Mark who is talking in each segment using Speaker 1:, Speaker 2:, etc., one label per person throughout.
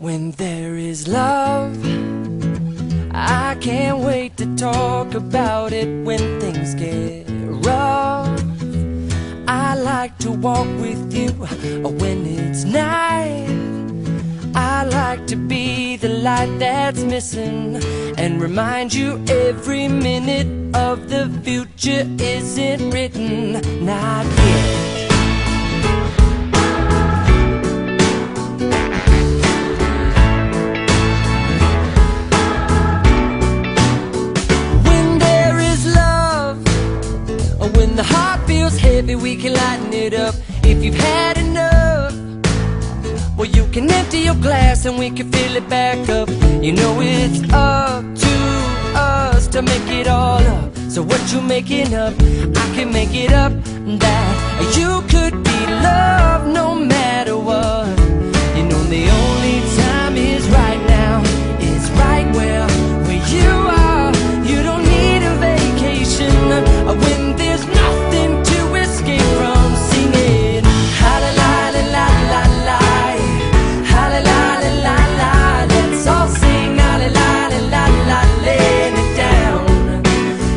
Speaker 1: When there is love, I can't wait to talk about it. When things get rough, I like to walk with you. When it's night, I like to be the light that's missing and remind you every minute of the future isn't written, not yet. When the heart feels heavy, we can lighten it up. If you've had enough, well, you can empty your glass and we can fill it back up. You know it's up to us to make it all up. So what you making up, I can make it up. That you could be loved no matter what. You know the only time is right now. It's right where you are. You don't need a vacation when there's nothing to escape from. Singing ha-la-la-la-la-la-la, ha-la-la-la-la-la. Let's all sing ha-la-la-la-la-la, laying it down.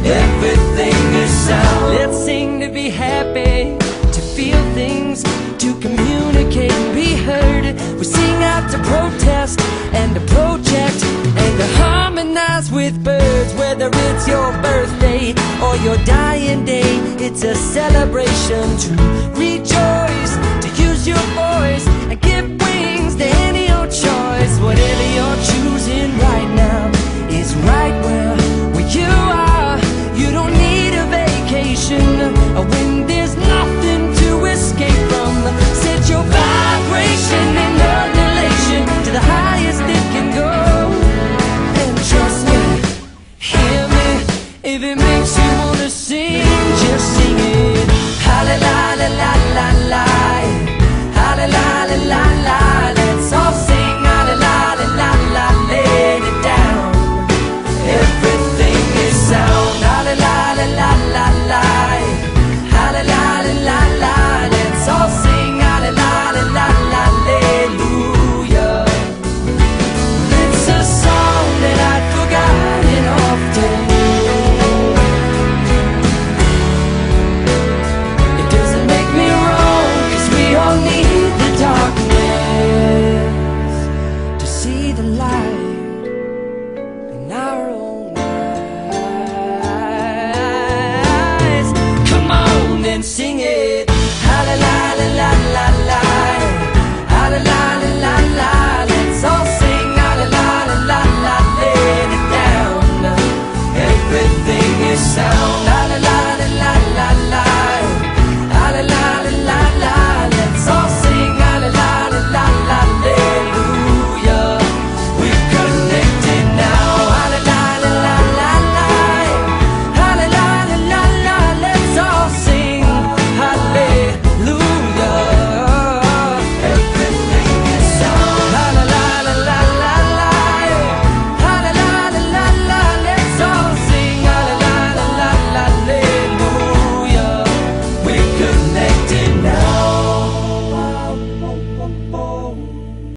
Speaker 1: Everything is sound. Let's sing to be happy, to feel things, to communicate and be heard. We sing out to protest and to project and to harmonize with birds. Whether it's your birthday or your dying day, it's a celebration to rejoice, to use your voice and give wings to any old choice. Whatever you're choosing right now is right where you are. You don't need a vacation when there's nothing to escape from. Set your vibration in undulation to the highest it can go. And trust me, hear me, if it makes you wanna sing, just sing it. Ha-la-la-la-la-la-la, ha-la-la-la-la-la. Let's all sing ha-la-la-la-la-la, laying it down. Everything is sound. Ha-la-la-la-la-la-la, ha-la-la-la-la-la. Let's all sing ha-la-la-la-la-la, hallelujah. It's a song that I'd forgotten often. It doesn't make me wrong, 'cause we all need the darkness to see the light in our own eyes. Come on and sing it. Ha-la-la-la-la-la.